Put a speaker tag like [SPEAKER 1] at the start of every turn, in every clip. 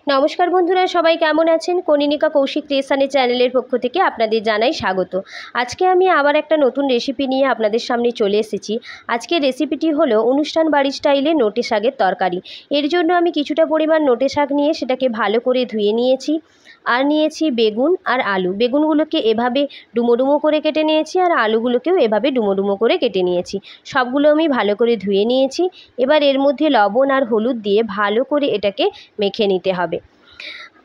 [SPEAKER 1] নমস্কার বন্ধুরা, সবাই কেমন আছেন? কনিনিকা কৌশিক ক্রিয়েশনের চ্যানেলের পক্ষ থেকে আপনাদের জানাই স্বাগত। আজকে আমি আবার একটা নতুন রেসিপি নিয়ে আপনাদের সামনে চলে এসেছি। আজকের রেসিপিটি হলো অনুষ্ঠান বাড়ির স্টাইলে নোটে শাকের তরকারি। এর জন্য আমি কিছুটা পরিমাণ নোটে শাক নিয়ে সেটাকে ভালো করে ধুয়ে নিয়েছি। আর নিয়েছি বেগুন আর আলু। বেগুনগুলোকে এভাবে ডুমো ডুমো করে কেটে নিয়েছি, আর আলুগুলোকেও এভাবে ডুমো ডুমো করে কেটে নিয়েছি। সবগুলো আমি ভালো করে ধুয়ে নিয়েছি। এবার এর মধ্যে লবণ আর হলুদ দিয়ে ভালো করে এটাকে মেখে নিতে হবে।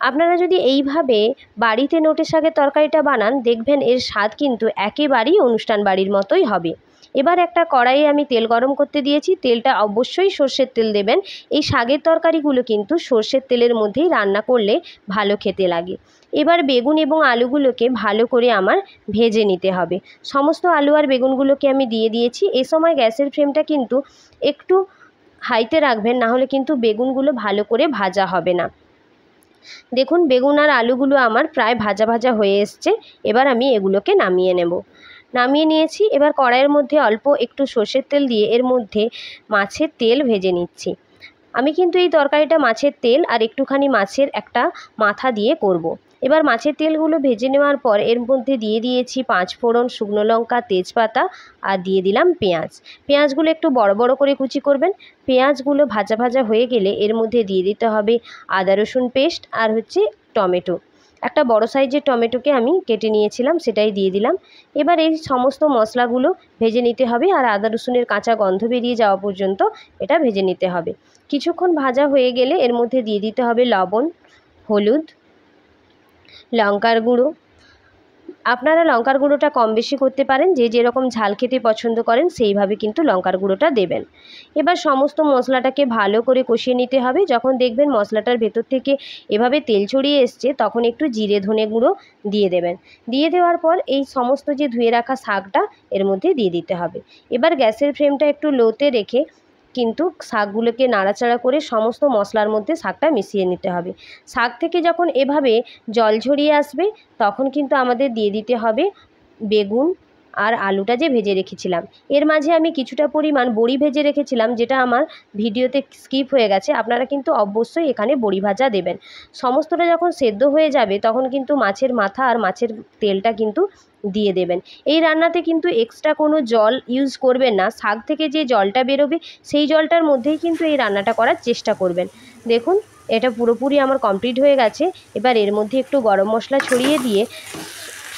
[SPEAKER 1] আপনারা যদি এইভাবে বাড়িতে নোটে শাকের তরকারিটা বানান, দেখবেন এর স্বাদ কিন্তু একেবারেই অনুষ্ঠান বাড়ির মতোই হবে। এবার একটা কড়াইয়ে আমি তেল গরম করতে দিয়েছি। তেলটা অবশ্যই সর্ষের তেল দেবেন। এই শাকের তরকারিগুলো কিন্তু সর্ষের তেলের মধ্যেই রান্না করলে ভালো খেতে লাগে। এবার বেগুন এবং আলুগুলোকে ভালো করে আমার ভেজে নিতে হবে। সমস্ত আলু আর বেগুনগুলোকে আমি দিয়ে দিয়েছি। এই সময় গ্যাসের ফ্লেমটা কিন্তু একটু হাইতে রাখবেন, না হলে কিন্তু বেগুনগুলো ভালো করে ভাজা হবে না। দেখুন, বেগুন আর আলুগুলো আমার প্রায় ভাজা ভাজা হয়ে এসছে। এবার আমি এগুলোকে নামিয়ে নেব। নামিয়ে নিয়েছি। এবার কড়াইয়ের মধ্যে অল্প একটু সর্ষের তেল দিয়ে এর মধ্যে মাছের তেল ভেজে নিচ্ছি। আমি কিন্তু এই তরকারিটা মাছের তেল আর একটুখানি মাছের একটা মাথা দিয়ে করব। এবার মাছের তেলগুলো ভেজে নেওয়ার পর এর মধ্যে দিয়ে দিয়েছি 5 ফোড়ন, শুকনো লঙ্কা, তেজপাতা আর দিয়ে দিলাম পেঁয়াজ। পেঁয়াজগুলো একটু বড় বড় করে কুচি করবেন। পেঁয়াজগুলো ভাজা ভাজা হয়ে গেলে এর মধ্যে দিয়ে দিতে হবে আদা রসুন পেস্ট আর টমেটো। একটা বড় সাইজের টমেটোকে আমি কেটে নিয়েছিলাম, সেটাই দিয়ে দিলাম। এবার এই সমস্ত মশলাগুলো ভেজে নিতে হবে, আর আদা রসুনের কাঁচা গন্ধ বেরিয়ে যাওয়া পর্যন্ত এটা ভেজে নিতে হবে। কিছুক্ষণ ভাজা হয়ে গেলে এর মধ্যে দিয়ে দিতে হবে লবণ, হলুদ, লঙ্কার গুঁড়ো। আপনারা লঙ্কার গুঁড়োটা কম বেশি করতে পারেন, যে যেরকম ঝাল খেতে পছন্দ করেন সেইভাবে কিন্তু লঙ্কার গুঁড়োটা দেবেন। এবার সমস্ত মশলাটাকে ভালো করে কষিয়ে নিতে হবে। যখন দেখবেন মশলাটার ভেতর থেকে এভাবে তেল ছড়িয়ে এসছে, তখন একটু জিরে ধনে গুঁড়ো দিয়ে দেবেন। দিয়ে দেওয়ার পর এই সমস্ত যে ধুয়ে রাখা শাকটা এর মধ্যে দিয়ে দিতে হবে। এবার গ্যাসের ফ্লেমটা একটু লোতে রেখে কিন্তু শাকগুলোকে নাড়াচাড়া করে সমস্ত মশলার মধ্যে শাকটা মিশিয়ে নিতে হবে। শাক থেকে যখন এভাবে জল ঝরিয়ে আসবে, তখন কিন্তু আমাদের দিয়ে দিতে হবে বেগুন আর আলুটা যে ভেজে রেখেছিলাম। এর মাঝে আমি কিছুটা পরিমাণ বড়ি ভেজে রেখেছিলাম, যেটা আমার ভিডিওতে স্কিপ হয়ে গেছে। আপনারা কিন্তু অবশ্যই এখানে বড়ি ভাজা দেবেন। সমস্তটা যখন সেদ্ধ হয়ে যাবে, তখন কিন্তু মাছের মাথা আর মাছের তেলটা কিন্তু দিয়ে দেবেন। এই রান্নাতে কিন্তু এক্সট্রা কোনো জল ইউজ করবেন না। শাক থেকে যে জলটা বেরোবে সেই জলটার মধ্যেই কিন্তু এই রান্নাটা করার চেষ্টা করবেন। দেখুন, এটা পুরোপুরি আমার কমপ্লিট হয়ে গেছে। এবার এর মধ্যে একটু গরম মশলা ছড়িয়ে দিয়ে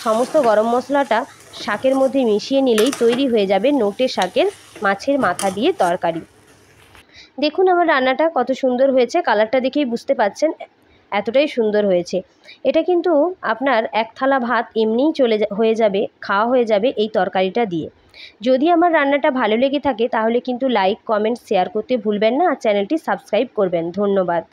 [SPEAKER 1] সমস্ত গরম মশলাটা শাকের মধ্যে মিশিয়ে নিলেই তৈরি হয়ে যাবে নোটে শাকের মাছের মাথা দিয়ে তরকারি। দেখুন আমার রান্নাটা কত সুন্দর হয়েছে, কালারটা দেখেই বুঝতে পাচ্ছেন এতটাই সুন্দর হয়েছে। এটা কিন্তু আপনার এক থালা ভাত এমনিই হয়ে যাবে, খাওয়া হয়ে যাবে এই তরকারিটা দিয়ে। যদি আমার রান্নাটা ভালো লেগে থাকে তাহলে কিন্তু লাইক, কমেন্ট, শেয়ার করতে ভুলবেন না, আর চ্যানেলটি সাবস্ক্রাইব করবেন। ধন্যবাদ।